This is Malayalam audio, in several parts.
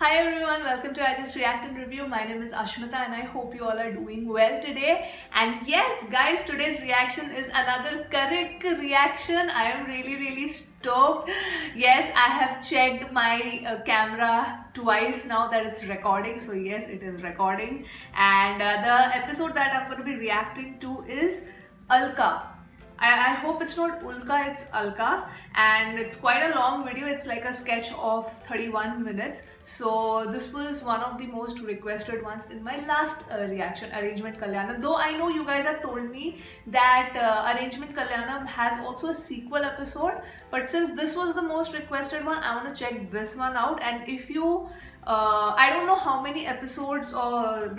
Hi everyone, welcome to I Just React and Review. My name is Ashmita and I hope you all are doing well today. And yes guys, today's reaction is another correct reaction. I am really stoked. Yes, I have checked my camera twice now that it's recording. So yes, it is recording. And the episode that I'm going to be reacting to is Alka. I hope it's not Ulka, it's Alka, and it's quite a long video. It's like a sketch of 31 minutes. So this was one of the most requested ones in my last reaction, Arrangement Kalyanam. Though I know you guys have told me that Arrangement Kalyanam has also a sequel episode, but since this was the most requested one, I want to check this one out. And if you I don't know how many episodes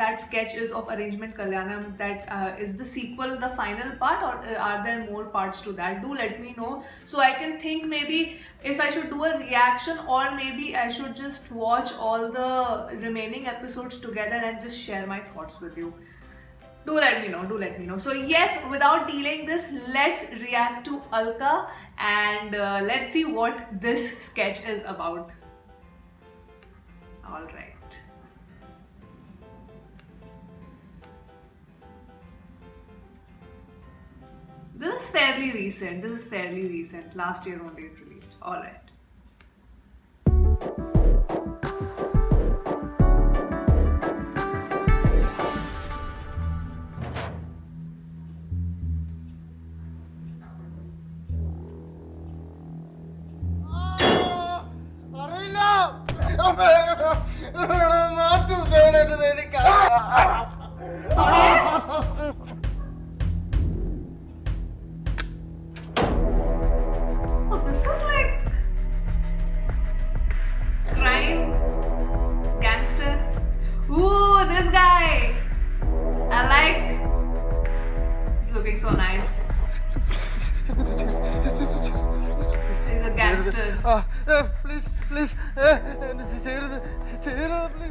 that sketch is of Arrangement Kalyanam, that is the sequel, the final part, or are there more parts to that? Do let me know so I can think maybe if I should do a reaction or maybe I should just watch all the remaining episodes together and just share my thoughts with you. Do let me know. So yes, without delaying this, let's react to Alka and let's see what this sketch is about. All right. This is fairly recent. Last year only it released. All right. Oh, this is like crime, gangster. Ooh, this guy. I like. He's looking so nice. He's a gangster. Please.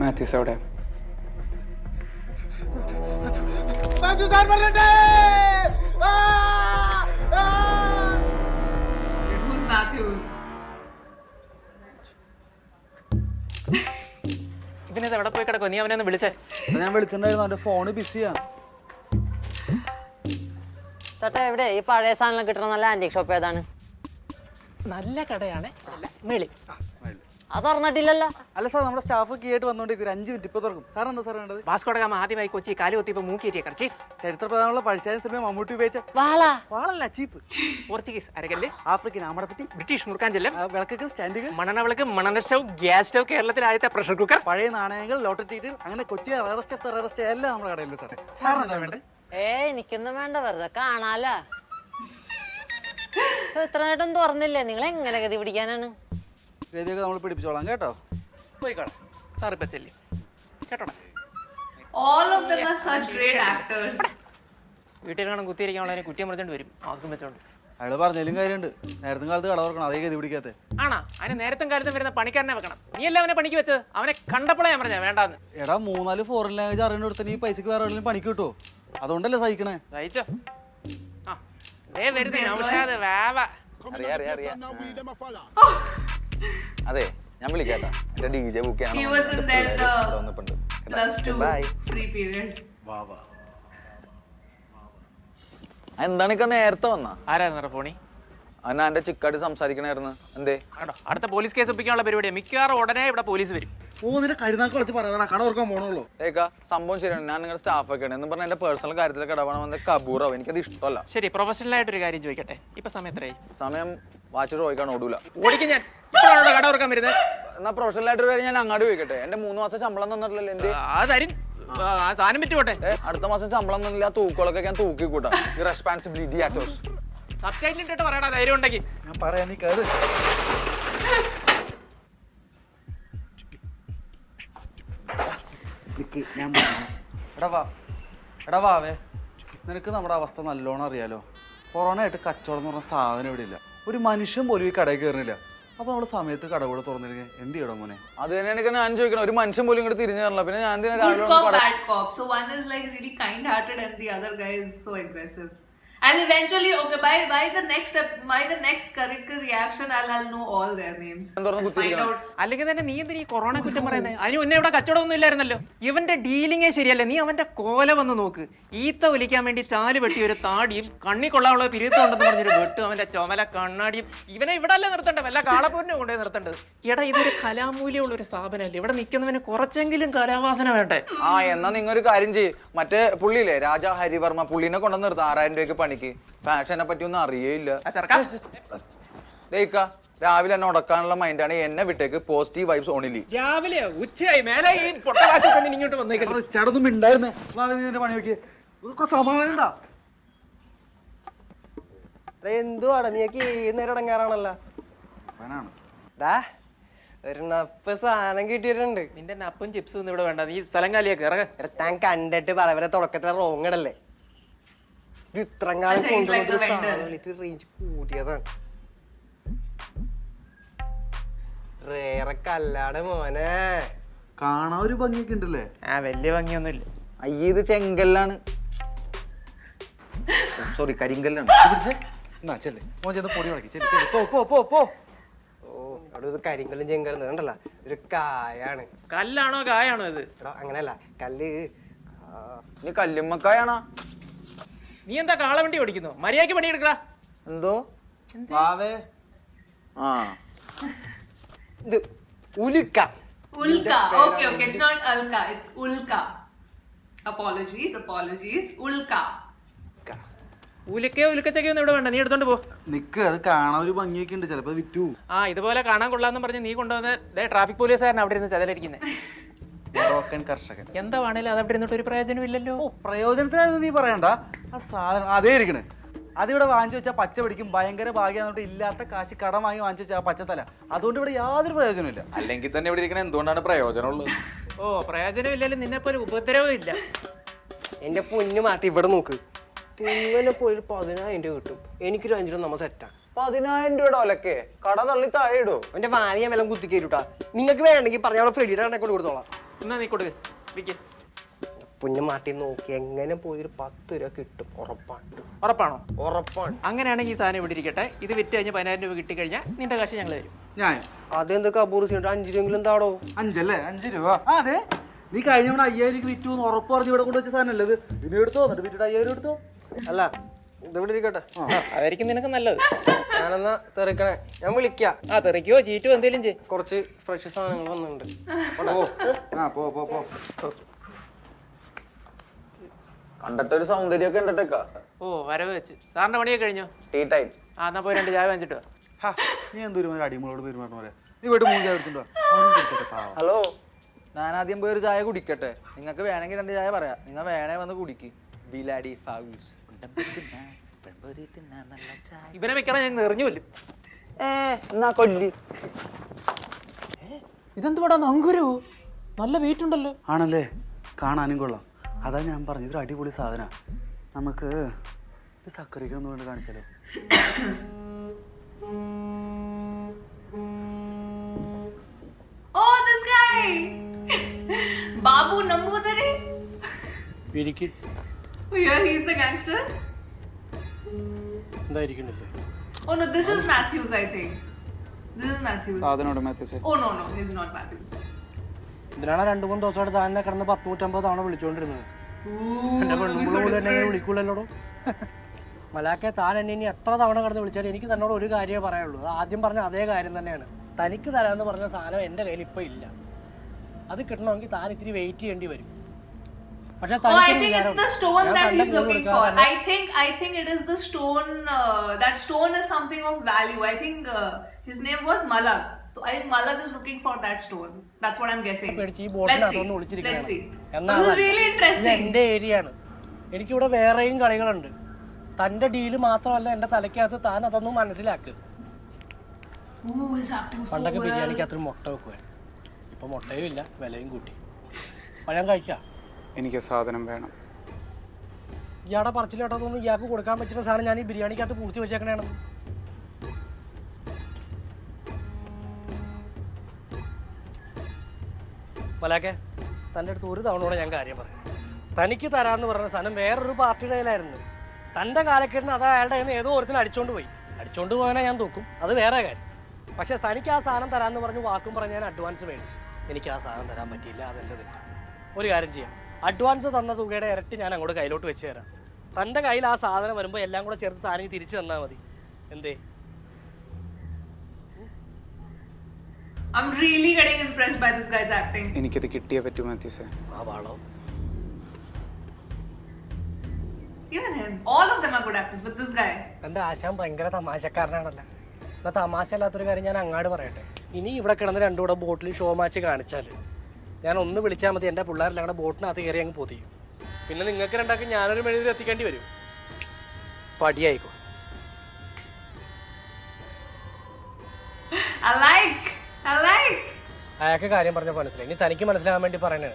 Matthews എവിടെ? Who's Matthews? ഇവനത് എവിടെ പോയി കിടക്കോ? നീ അവനെ ഒന്ന് വിളിച്ചേ. ഞാൻ വിളിച്ചിട്ടുണ്ടായിരുന്നു, അവന്റെ ഫോണ് ബിസിയാ. ചേട്ടാ എവിടെ ഈ പഴയ സാധനം കിട്ടണ നല്ല ആന്റിക് ഷോപ്പ് ഏതാണ്? നല്ല കടയാണ് മേളി. അത് തുറന്നിട്ടില്ലല്ലോ. അല്ല സാർ, നമ്മുടെ സ്റ്റാഫ് കീ ആയിട്ട് വന്നോണ്ടിരിക്കും. 5 മിനിറ്റ് ഇപ്പൊ തുറക്കും. സാർ എന്താ സാർ വേണ്ടത്? വാസ്കോഡ ഗാമ ആദ്യമായി കൊച്ചി കാലി കൊത്തിയപ്പോ മൂക്കിയേറ്റിയ കറച്ചി. ചരിത്ര പ്രധാനമുള്ള പഴശ്ശാല സിനിമ മമ്മൂട്ടി ഉപയോഗിച്ച വാളല്ല, ചീപ്പ്. പോർച്ചുഗീസ് അരകല്ല്, ആഫ്രിക്കൻ ആമടപ്പെട്ടി, ബ്രിട്ടീഷ് മുറുക്കാഞ്ചെല്ലം, വിളക്കുകൾ, സ്റ്റാൻഡുകൾ, മണ്ണെണ്ണ മണ്ണെണ്ണ സ്റ്റൗ, ഗ്യാസ് സ്റ്റൗ, കേരളത്തിലെ ആദ്യത്തെ പ്രഷർ കുക്കർ, പഴയ നാണയങ്ങൾ, ലോട്ടറി ടിക്കറ്റ്, അങ്ങനെ കൊച്ചി റെസ്റ്റ് എല്ലാം നമ്മുടെ കടയിലുണ്ട് സാറേ. സാർ എന്താ വേണ്ടത്? എനിക്കൊന്നും വേണ്ട, വെറുതെ കാണാലോ. ഇത്ര നേട്ടം തുറന്നില്ലേ, നിങ്ങൾ എങ്ങനെ ഗതി പിടിക്കാനാണ്? ഗതിയൊക്കെ നമ്മൾ പിടിപ്പിച്ചോളാം കേട്ടോ. പോയിക്കോളെ സാർ ഇപ്പൊ ചെല്ലി കേട്ടോടാ. All of them are such great actors. വീട്ടിൽ കാണാൻ കുത്തിയിരിക്കാനുള്ള കുറ്റിയം മുറിച്ചോണ്ട് വരും മാസ്കും വെച്ചോണ്ട്. അയാള് പറഞ്ഞാലും കാര്യമുണ്ട്, നേരത്തെ കാലത്ത് കട തുറക്കണം, അതേ ഗതി പിടിക്കാത്ത. ആണോ? അതിന് നേരത്തും കാലത്തും വരുന്ന പണിക്കാരനെ വെക്കണം. നീ അല്ലേ അവനെ പണിക്ക് വെച്ചത്? അവനെ കണ്ടപ്പോഴേ ഞാൻ പറഞ്ഞ വേണ്ടാന്ന്. എടാ 3-4 ഫോറിൻ ലാംഗ്വേജ് അറിയണ ഈ പൈസക്ക് വേറെ എവിടെയും പണിക്ക് കിട്ടുമോ? അതുകൊണ്ടല്ലേ സഹിക്കണേ. സഹിച്ചോ? ആ വരുന്നേ നൗഷാദ് വാവ. അതെ, ഞാൻ വിളിക്കാട്ടാ. എന്റെ DJ book He was in there the +2 free period. എന്താണ് ഇക്ക നേരത്തെ വന്ന? ആരായിരുന്നു ഫോണി? അവൻ എന്റെ ചിക്കായിട്ട് സംസാരിക്കണായിരുന്നു. എന്തേ? അടുത്ത പോലീസ് കേസ് ഒപ്പിക്കാനുള്ള പരിപാടിയാണ്. മിക്കവാറും ഉടനെ ഇവിടെ പോലീസ് വരും. നിന്റെ കരുതാക്ക് കളിച്ച് പറയാ, കട തുറക്കാൻ പോണുള്ളൂ. ഏക്കാ സംഭവം ശരിയാണ്. ഞാൻ നിങ്ങളുടെ സ്റ്റാഫൊക്കെ ആണ് എന്ന് പറഞ്ഞാൽ എന്റെ പേഴ്സണൽ കാര്യത്തിലൊക്കെ ഇടപെടണം വന്ന കബൂറാവും. എനിക്കത് ഇഷ്ടമല്ല. ശരി, പ്രൊഫഷണൽ ആയിട്ടൊരു കാര്യം ചോദിക്കട്ടെ, ഇപ്പൊ സമയം എത്രയായി? സമയം വാച്ചിട്ട് ചോദിക്കാൻ ഓടൂല. ഓടിക്കും ഞാൻ. ഇപ്പോഴാണോ കട തുറക്കാൻ വരുന്നത്? എന്നാ പ്രൊഫഷണൽ ആയിട്ടൊരു കാര്യം ഞാൻ അങ്ങോട്ട് ചോദിക്കട്ടെ. എന്റെ 3 മാസം ശമ്പളം തന്നിട്ടില്ലല്ലോ. എന്തേ? ആ സാധനം വിറ്റുപോട്ടെ. അടുത്ത മാസം ശമ്പളം തന്നില്ല, തൂക്കുകളൊക്കെ ഞാൻ തൂക്കി കൂട്ടാം. റെസ്പോൺസിബിലിറ്റി ആക്ടോസ്. സബ്ടൈറ്റിൽ ഇട്ടിട്ട് പറയടാ ധൈര്യം ഉണ്ടെങ്കിൽ. ഞാൻ പറയാ, നീ കയറ്. എടാ വാവേ, നിനക്ക് നമ്മുടെ അവസ്ഥ നല്ലോണം അറിയാലോ. കൊറോണ ആയിട്ട് കച്ചവടം എന്ന് പറഞ്ഞ സാധനം ഇവിടെ ഇല്ല. ഒരു മനുഷ്യൻ പോലും ഈ കടയിൽ കയറുന്നില്ല. അപ്പൊ നമ്മള് സമയത്ത് കട കൂടെ തുറന്നില്ലെങ്കിൽ എന്ത് ചെയ്യണം മോനെ? അത് തന്നെയാണ് ഞാൻ ചോദിക്കണം. ഒരു മനുഷ്യൻ പോലും ഇങ്ങോട്ട് തിരിഞ്ഞു തരണില്ല. പിന്നെ ഞാൻ Good cop, bad cop. So one is like really kind-hearted and the other guy is so aggressive. I'll eventually, okay, by the next curricle reaction, I'll know all their names. I'll find out. അല്ലെങ്കിൽ തന്നെ നീ എന്തിനാ ഈ കൊറോണ കുറ്റം പറയുന്നത്? അതിന് മുന്നേ ഇവിടെ കച്ചവടമൊന്നും ഇല്ലായിരുന്നല്ലോ. ഇവന്റെ ഡീലിംഗേ ശരിയല്ല. നീ അവന്റെ കോല വന്ന് നോക്ക്. ഈത്ത ഒലിക്കാൻ വേണ്ടി ചാല് വെട്ടി ഒരു താടിയും കണ്ണി കൊള്ളാനുള്ള പിരിയത്തുണ്ടെന്ന് പറഞ്ഞൊരു വെട്ട്, അവന്റെ ചുമല കണ്ണാടിയും. ഇവനെ ഇവിടെ അല്ലേ നിർത്തണ്ട, വല്ല കാളപ്പൂരിനെ കൊണ്ടുപോയി നിർത്തേണ്ടത്. എടാ, ഇതൊരു കലാമൂല്യമുള്ള ഒരു സ്ഥാപനമല്ലേ, ഇവിടെ നിൽക്കുന്നവന് കുറച്ചെങ്കിലും കലാവാസന വേണ്ടേ? ആ, എന്നാ നിങ്ങൾ ഒരു കാര്യം ചെയ്യ്. മറ്റേ പുള്ളിയില്ലേ രാജാ ഹരിവർമ്മ, പുള്ളിനെ കൊണ്ടുവന്ന് നിർത്താം 6000 രൂപയ്ക്ക് പണിക്ക്. ഫാഷനെ പറ്റി ഒന്നും അറിയേയില്ല. ദേക്ക രാവിലെ എന്നെ ഉടക്കാനുള്ള മൈൻഡാണ്. എന്നെ വിട്ടേക്ക്, പോസിറ്റീവ് വൈബ്സ് ഓണിലി. രാവിലെ ഉച്ചയായി മേലെ ഈ പൊട്ടവാശം ഇങ്ങോട്ട് വന്നേക്കുന്നു. ചേട്ടൊന്നും ഉണ്ടായിരുന്നേ പണി നോക്കി സമാധാനം എന്താ? എന്തുവാടാ നീക്ക് ഈ നേരം ഇടങ്ങാറാണല്ലോ. ഒരു നപ്പ് സാധനം കിട്ടിയിട്ടുണ്ട്. നിന്റെ നപ്പും ചിപ്സും ഒന്നും ഇവിടെ വേണ്ട, നീ സ്ഥലം കാലിയൊക്കെ ഇറങ്ങ. താൻ കണ്ടിട്ട് പറവരെ തുടക്കത്തിലെ റോങ് ഇടല്ലേ. ഇത് ഇത്രയും കാലം കൊണ്ടുവന്നൊരു സാധനം ഇത് റേഞ്ച് കൂട്ടിയതാണ്. റേറെ കല്ലാട് മോനെ. കാണാൻ ഒരു ഭംഗിയൊക്കെ ഉണ്ടല്ലേ? ആ, വലിയ ഭംഗിയൊന്നുമില്ല. അയ്യ, ഇത് ചെങ്കല്ലാണ്. സോറി, കരിങ്കല്ലാണ്. പൊടി പോ. ഓ, അവിടെ ഇത് കരിങ്കല്ലും ചെങ്കല്ലും കണ്ടല്ല, ഒരു കായാണ്. കല്ലാണോ കായാണോ ഇത്? എടാ അങ്ങനെയല്ല, കല്ല്. നീ കല്ലുമ്മക്കായാണോ? നീ എന്താ കാളവണ്ടി ഓടിക്കുന്നു? മര്യാദയ്ക്ക് പണിയെടുക്കടാ. എന്തോ വാവേ? ആ, ഇത് ഉലുക്ക. Ulka. Okay. It's not Alka. It's Ulka. Apologies. Ulka. ഉലുക്കച്ചൊന്നും ഇവിടെ വേണ്ട, നീ എടുത്തോണ്ട് പോ. നിക്ക്, അത് കാണാൻ ഒരു ഭംഗിയൊക്കെ ഉണ്ട്, ചിലപ്പോ വിറ്റു. ആ, ഇതുപോലെ കാണാൻ കൊള്ളാന്ന് പറഞ്ഞ് നീ കൊണ്ടുവന്ന് ട്രാഫിക് പോലീസുകാരൻ അവിടെ ഇരുന്ന് ചതലരിക്കുന്നത്. കർഷകൻ എന്താ വേണേലും അത് അവിടെ ഇരുന്നിട്ട് ഒരു പ്രയോജനം ഇല്ലല്ലോ. പ്രയോജനത്തിനായിരുന്നു നീ പറയണ്ട. ആ സാധനം അതേ ഇരിക്കണ്, അതിവിടെ വാങ്ങിച്ചു വെച്ചാൽ പച്ച പിടിക്കും. ഭയങ്കര ഭാഗ്യം, ഇല്ലാത്ത കാശ് കടം വാങ്ങി വാങ്ങിച്ചു വെച്ചാൽ പച്ചത്തല. അതുകൊണ്ട് ഇവിടെ യാതൊരു പ്രയോജനവും ഇല്ല. അല്ലെങ്കിൽ തന്നെ ഇവിടെ ഇരിക്കണ എന്തുകൊണ്ടാണ് പ്രയോജനമുള്ളത്? ഓ, പ്രയോജനം ഇല്ലെങ്കിലും നിന്നെ പോലെ ഉപദ്രവം ഇല്ല. എന്റെ പൊന്നു മാറ്റി ഇവിടെ നോക്ക്. തെങ്ങനെ പോയി 10,000 രൂപ കിട്ടും, എനിക്കൊരു 5 രൂപ നമ്മ സെറ്റാ. 10,000 രൂപയുടെ ഒലക്കെ കട തള്ളി താഴെ ഇടൂ. എന്റെ വാലിയ വില കുത്തിക്കേരുട്ടാ. നിങ്ങൾക്ക് വേണമെങ്കിൽ പറഞ്ഞ അവിടെ ഫ്രെഡിയുടെ കൊണ്ട് കൊടുത്തോളാം. എന്നാ നീ കൊടുക്ക്. പൊന്നു മാറ്റി നോക്കി എങ്ങനെ പോയി ഒരു 10 രൂപ കിട്ടും, ഉറപ്പാണ്. ഉറപ്പാണ്. അങ്ങനെയാണെങ്കിൽ ഈ സാധനം ഇവിടെ ഇരിക്കട്ടെ. ഇത് വിറ്റ് കഴിഞ്ഞ് 10,000 രൂപ കിട്ടിക്കഴിഞ്ഞാൽ നിന്റെ കാശ് ഞങ്ങൾ തരും. ഞാൻ അതെന്തൊക്കെ അപൂർവ 5 രൂപയെങ്കിലും എന്താടോ? 5 രൂപ. അതെ, നീ കഴിഞ്ഞ 5,000 വിറ്റു എന്ന് ഉറപ്പ് പറഞ്ഞ് ഇവിടെ കൊണ്ടുവച്ച സാധനം അല്ലേ ഇത്? ഇത് എടുത്തോ, എന്നിട്ട് വിറ്റിട്ട് 5,000 എടുത്തോ. അല്ല, ഇതിവിടെ ഇരിക്കട്ടെ. അതായിരിക്കും നിനക്ക് നല്ലത്. ഞാനെന്നാ തെറിക്കണേ, ഞാൻ വിളിക്കാം. ആ, തെറിക്കോ ചീറ്റോ എന്തേലും ചെയ്യും. കുറച്ച് ഫ്രഷ് സാധനങ്ങൾ വന്നിട്ടുണ്ട്. പോ. കണ്ടിട്ടൊരു സൗന്ദര്യമൊക്കെ ഉണ്ടട്ടേക്ക. ഓ, വരവ് വെച്ച് സാറിന്റെ പണിയൊക്കെ കഴിഞ്ഞോ? Tea time. ആ, എന്നാ പോയി 2 ചായ വാങ്ങിച്ചിട്ടോ. നീ എന്തൊരു അടിമകളോട് പെരുമാറുന്ന പോലെ. നീ പോയിട്ട് 3 ചായ അടിച്ചിട്ടോ. ഹലോ, ഞാൻ ആദ്യം പോയി ഒരു ചായ കുടിക്കട്ടെ. നിങ്ങൾക്ക് വേണമെങ്കിൽ 2 ചായ പറയാം. നിങ്ങൾ വേണേ വന്ന് കുടിക്ക്. ബിലാഡി ഫൗൾസ്. ഇവനെ വെക്കണം, ഞാൻ എറിഞ്ഞു കൊല്ലും. എന്നാ കൊല്ലി. ഇതെന്തുവാടാ നങ്കുരു? നല്ല വെയിറ്റ് ഉണ്ടല്ലോ. ആണല്ലേ, കാണാനും കൊള്ളാം. അതാ ഞാൻ പറഞ്ഞു, ഇതൊരു അടിപൊളി സാധന. നമുക്ക് ഇത് സക്കറിക്കൊന്നും വേണ്ടി കാണിച്ചാലോ? Oh, this guy! Babu Nambudari. Oh, yeah, he's the gangster. Oh no, this is Matthews, I think. This is Matthews. Oh no, he's not Matthews. ഇതിനാണ് 2-3 ദിവസമായിട്ട് താനെ കിടന്ന് 100-150 തവണ വിളിച്ചോണ്ടിരുന്നത്. എന്റെ പെണ്ണുമ്പോഴും എന്നെ വിളിക്കൂലല്ലോടോ. മലാക്കെ, താൻ എന്നെ ഇനി എത്ര തവണ കിടന്ന് വിളിച്ചാലും എനിക്ക് തന്നോട് ഒരു കാര്യമേ പറയുള്ളൂ. ആദ്യം പറഞ്ഞ അതേ കാര്യം തന്നെയാണ്. തനിക്ക് തരാമെന്ന് പറഞ്ഞ സാധനം എൻ്റെ കയ്യിൽ ഇപ്പം ഇല്ല. അത് കിട്ടണമെങ്കിൽ താൻ ഇത്തിരി വെയിറ്റ് ചെയ്യേണ്ടി വരും. Oh, I think it's the stone that he's looking for. I think it is the stone. That stone is something of value. I think his name was Malak. So I think Malak is looking for that stone. That's what I'm guessing. Let's see. This is really interesting. എൻ്റെ ഏരിയയാണ്. എനിക്കിവിടെ വേറെയും കളികളുണ്ട്. തൻ്റെ ഡീല് മാത്രമല്ല, എൻ്റെ തലയ്ക്കകത്ത് താൻ അതൊന്നും മനസ്സിലാക്കുക. പണ്ടൊക്കെ ബിരിയാണിക്കകത്തൊരു മുട്ട വെക്കുമായിരുന്നു. ഇപ്പം മുട്ടയും ഇല്ല, വിലയും കൂട്ടി. പഴം കഴിക്കാം. എനിക്ക് സാധനം വേണം. ഇയാടെ പറച്ചിലോട്ടോ തോന്നുന്നു ഇയാൾക്ക് കൊടുക്കാൻ പറ്റുന്ന സാധനം ഞാൻ ഈ ബിരിയാണിക്കകത്ത് പൂർത്തി വെച്ചേക്കണേണ്. മലാക്കെ, തൻ്റെ അടുത്ത് ഒരു തവണ കൂടെ ഞാൻ കാര്യം പറയാം. തനിക്ക് തരാമെന്ന് പറഞ്ഞ സാധനം വേറൊരു പാർട്ടിയുടെ കയ്യിലായിരുന്നു. തൻ്റെ കാലക്കെട്ടിന് അത് അയാളുടെ കയ്യിൽ നിന്ന് ഏതോ ഒരുത്തിന് അടിച്ചോണ്ട് പോയി. അടിച്ചോണ്ട് പോകാനാ ഞാൻ തൂക്കും, അത് വേറെ കാര്യം. പക്ഷെ തനിക്ക് ആ സാധനം തരാമെന്ന് പറഞ്ഞ് വാക്കും പറഞ്ഞ് ഞാൻ അഡ്വാൻസ് മേടിച്ചു. എനിക്ക് ആ സാധനം തരാൻ പറ്റിയില്ല, അതെൻ്റെ തെറ്റ്. ഒരു കാര്യം ചെയ്യാം, അഡ്വാൻസ് തന്ന തുകയുടെ ഇരട്ടി ഞാൻ അങ്ങോട്ട് കയ്യിലോട്ട് വെച്ച് തരാം. തൻ്റെ കയ്യിൽ ആ സാധനം വരുമ്പോൾ എല്ലാം കൂടെ ചേർത്ത് താനെങ്കിൽ തിരിച്ചു തന്നാൽ മതി. എന്തേ? I'm really getting impressed by this guy's acting. എനിക്കത് കിട്ടിയേ പറ്റൂ മാത്യൂസേ. ആ വാളോ. Even him. All of them are good actors, but this guy. എൻ്റെ ആശാൻ ഭയങ്കര തമാശക്കാരനാണല്ലോ. എന്നാൽ തമാശ അല്ലാത്തൊരു കാര്യം ഞാൻ അങ്ങാട് പറയട്ടെ. ഇനി ഇവിടെ കിടന്ന് രണ്ടും കൂടെ ബോട്ടിൽ ഷോ മാച്ച് കാണിച്ചാൽ ഞാൻ ഒന്ന് വിളിച്ചാൽ മതി, എൻ്റെ പിള്ളേരെല്ലാം കൂടെ ബോട്ടിനകത്ത് കയറി അങ്ങ് പൊതിയും. പിന്നെ നിങ്ങൾക്ക് രണ്ടാക്കും ഞാനൊരു മെഴുതിൽ എത്തിക്കേണ്ടി വരും. പടിയായിക്കോ. I like. അയാൾക്ക് കാര്യം പറഞ്ഞ മനസ്സിലായി. ഇനി തനിക്ക് മനസ്സിലാകാൻ വേണ്ടി പറയണേ,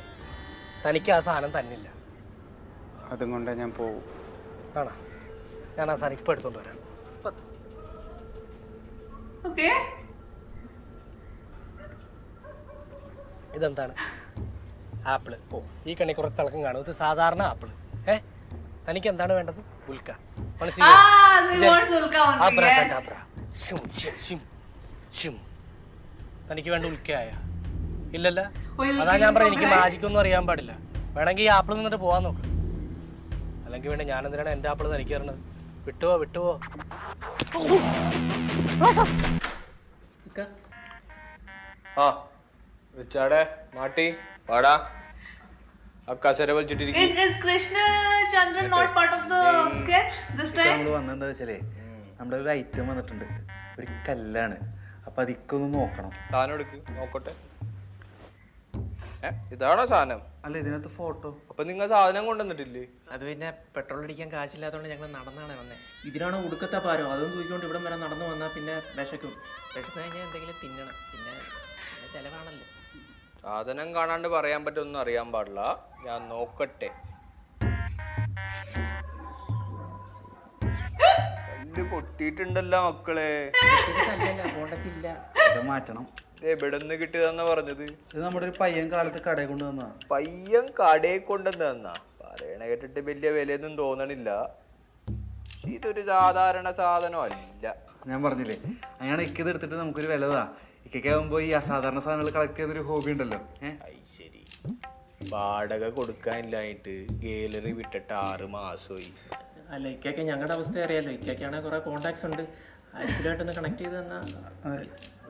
തനിക്ക് ആ സാധനം തന്നില്ല. അതും കൊണ്ടേ ഞാൻ പോവും. ആണോ? ഞാൻ ആ സാധനം ഇപ്പം എടുത്തോണ്ട് വരാം. Okay. ഇതെന്താണ്? ആപ്പിള്. ഓ, ഈ കണ്ണി കുറച്ച് തിളക്കം കാണും. ഇത് സാധാരണ ആപ്പിള്. തനിക്ക് എന്താണ് വേണ്ടത്? ഉൽക്ക. He wants Ulka only. Yes. തനിക്ക് വേണ്ട ഉൽക്കയായ ഇല്ലല്ല? അതാ ഞാൻ പറയാം, എനിക്ക് മാജിക്കൊന്നും അറിയാൻ പാടില്ല. വേണമെങ്കിൽ ഈ ആപ്പിൾ നിന്നിട്ട് പോവാൻ നോക്ക്. അല്ലെങ്കിൽ വേണ്ട, ഞാൻ എന്തിനാണ് എൻ്റെ ആപ്പിൾ തനിക്ക് തരണത്? വിട്ടുവോ. ആ റിച്ചാർഡേ, മാട്ടി വാടാ. ആ കസേര വലിച്ചിട്ടിരിക്കും. Is Krishna Chandran not part of the sketch this time? നമ്മൾ വന്നെന്താ വെച്ചാലേ, നമ്മുടെ ഒരു ഐറ്റം വന്നിട്ടുണ്ട്. ഒരു കല്ലാണ്. അപ്പൊ അതിക്കൊന്ന് നോക്കണം. സാധനം എടുക്ക്, നോക്കട്ടെ. ഇതാണോ സാധനം? അല്ല, ഇതിനകത്ത് ഫോട്ടോ. അപ്പൊ നിങ്ങൾ സാധനം കൊണ്ടുവന്നിട്ടില്ലേ? അത് പിന്നെ പെട്രോൾ അടിക്കാൻ കാശില്ലാത്തതുകൊണ്ട് ഞങ്ങൾ നടന്നാണ് വന്നത്. ഇതിനാണ് ഉടുക്കത്തെ പാരോ, അതും തൂക്കിക്കൊണ്ട് ഇവിടം വരെ നടന്നു വന്നാൽ പിന്നെ വിശക്കും. വിശന്ന് കഴിഞ്ഞാൽ എന്തെങ്കിലും തിന്നണം, പിന്നെ ചെലവാണല്ലോ. സാധനം കാണാണ്ട് പറയാൻ പറ്റൊന്നും അറിയാൻ പാടില്ല. ഞാൻ നോക്കട്ടെ. കല്ല് പൊട്ടിയിട്ടുണ്ടല്ലോ മക്കളെ. ഇത് മാറ്റണം. എവിടെന്ന് കിട്ടിയതെന്നാ പറഞ്ഞത്? ഇത് നമ്മുടെ ഒരു പയ്യൻ കാലത്ത് കടയിൽ കൊണ്ട് തന്നാ. പയ്യൻ കടയിൽ കൊണ്ടുവന്ന് തന്നാ? പറയണ കേട്ടിട്ട് വലിയ വിലയൊന്നും തോന്നണില്ല. ഇതൊരു സാധാരണ സാധനം അല്ല. ഞാൻ പറഞ്ഞില്ലേ, അങ്ങനെ ഇക്കത് എടുത്തിട്ട് നമുക്കൊരു വിലതാ. ഇക്കാകുമ്പോ ഈ അസാധാരണ സാധനങ്ങൾ കളക്ട് ചെയ്യുന്നൊരു ഹോബി ഉണ്ടല്ലോ. ശരി, വാടക കൊടുക്കാനില്ലായിട്ട് ഗാലറി വിട്ടിട്ട് 6 മാസമായി. അല്ല, ഇക്കൊക്കെ ഞങ്ങളുടെ അവസ്ഥ അറിയാലോ. ഇക്കൊക്കെയാണെങ്കിൽ കുറെ കോണ്ടാക്ട്സ് ഉണ്ട്, ആയിരിക്കലായിട്ടൊന്ന് കണക്ട് ചെയ്ത് തന്നാൽ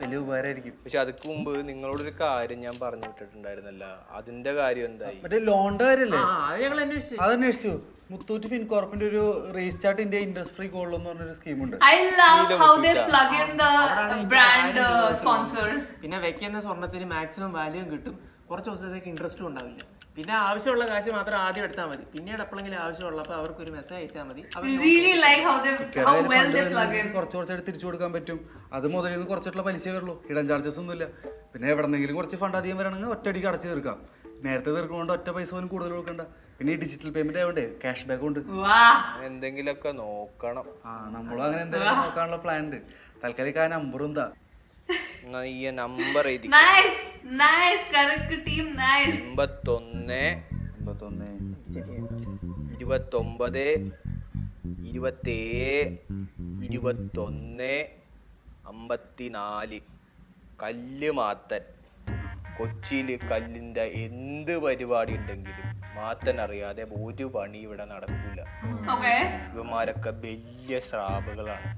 വലിയ ഉപകാരമായിരിക്കും. പക്ഷെ അതിക്ക് മുമ്പ് നിങ്ങളോടൊരു കാര്യം ഞാൻ പറഞ്ഞു വിട്ടിട്ടുണ്ടായിരുന്നല്ല, അതിന്റെ കാര്യം എന്തായി? മറ്റേ ലോണിന്റെ കാര്യല്ലേ? അത് ഞങ്ങൾ അന്വേഷിച്ചു. അതന്വേഷിച്ചു. മുത്തൂറ്റ് ഫിൻകോർപ്പിന്റെ ഒരു റീസ്റ്റാർട്ട് ഇന്ത്യ ഇൻഡസ്ട്രി ഗോൾഡ് എന്ന് പറഞ്ഞൊരു സ്കീമുണ്ട്. I love how they plug in the brand sponsors. പിന്നെ വെക്കുന്ന സ്വർണത്തിന് മാക്സിമം വാല്യൂം കിട്ടും, കുറച്ച് ദിവസത്തേക്ക് ഇൻട്രസ്റ്റും ഉണ്ടാവില്ല. പിന്നെ ആവശ്യമുള്ള കാശ് മാത്രം ആദ്യം എടുത്താൽ മതി, പിന്നീട് എപ്പോഴെങ്കിലും ആവശ്യമുള്ളപ്പോൾ അവർക്ക് ഒരു മെസ്സേജ് അയച്ചാൽ മതി. Really like how well they plug in. കുറച്ചായിട്ട് തിരിച്ചു കൊടുക്കാൻ പറ്റും. അത് മുതലിൽ നിന്ന് കുറച്ചിട്ടുള്ള പലിശ വരുള്ളൂ, ഹിഡൻ ചാർജസ് ഒന്നുമില്ല. പിന്നെ എവിടെന്നെങ്കിലും കുറച്ച് ഫണ്ട് അധികം വരണമെങ്കിൽ ഒറ്റയടിക്ക് അടച്ചു തീർക്കാം. നേരത്തെ തീർക്കുന്നതുകൊണ്ട് ഒറ്റ പൈസ പോലും കൂടുതൽ കൊടുക്കണ്ട. പിന്നെ ഈ ഡിജിറ്റൽ പേയ്മെന്റ് ആയതുകൊണ്ട് ക്യാഷ് ബാക്ക് ഉണ്ട്. എന്തെങ്കിലുമൊക്കെ നോക്കണം. നമ്മളും അങ്ങനെ എന്തെങ്കിലും നോക്കാനുള്ള പ്ലാൻ ഉണ്ട്. തൽക്കാലിക്ക് ആ നമ്പർ എന്താ? ഈ number Nice, correct team, nice. 81 29 27 21 54. കല്ല് മാത്തൻ. കൊച്ചിയില് കല്ലിന്റെ എന്ത് പരിപാടി ഉണ്ടെങ്കിലും മാത്തൻ അറിയാതെ ഒരു പണി ഇവിടെ നടക്കൂല. ഇവന്മാരൊക്കെ വലിയ സ്രാബുകളാണ്.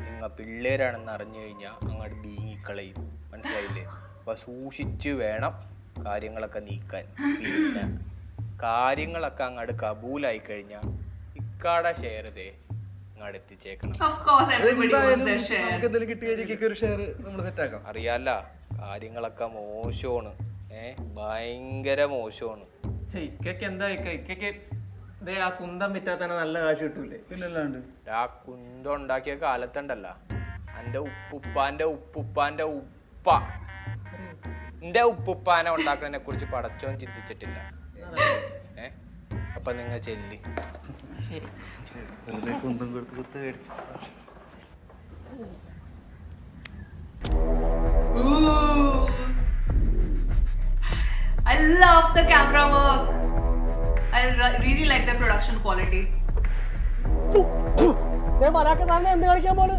നിങ്ങൾ പിള്ളേരാണെന്ന് അറിഞ്ഞു കഴിഞ്ഞാൽ അങ്ങോട്ട് ബീങ്ങിക്കളയും, മനസ്സിലായില്ലേ? അപ്പൊ സൂക്ഷിച്ചു വേണം കാര്യങ്ങളൊക്കെ നീക്കാൻ. പിന്നെ കാര്യങ്ങളൊക്കെ അങ്ങോട്ട് കബൂലായി കഴിഞ്ഞാൽ ഇക്കാടെ ഷെയർ ഇതേ അങ്ങോട്ട് എത്തിച്ചേക്കണം. അറിയാല്ല, കാര്യങ്ങളൊക്കെ മോശമാണ്, ഭയങ്കര മോശമാണ്. ഇക്കൊക്കെ എന്താ ഇക്കൊക്കെ ആ കുന്തം വിറ്റാൽ തന്നെ നല്ല കാശ് കിട്ടൂലേ? പിന്നല്ലാണ്ട് ആ കുന്തം ഉണ്ടാക്കിയ കാലത്തുണ്ടല്ല, എന്റെ ഉപ്പുപ്പാന്റെ ഉപ്പ എന്റെ ഉപ്പുപ്പാനെ ഉണ്ടാക്കുന്നതിനെ കുറിച്ച് പടച്ചോൻ ചിന്തിച്ചിട്ടില്ല. അപ്പൊ നിങ്ങൾ ചെല്ലി. കുന്തം കൊടുത്ത് കുത്ത് മേടിച്ചു. I love the camera work. I really like the production quality. Malacca താനെ എന്ത് കളിക്കാൻ പോലെ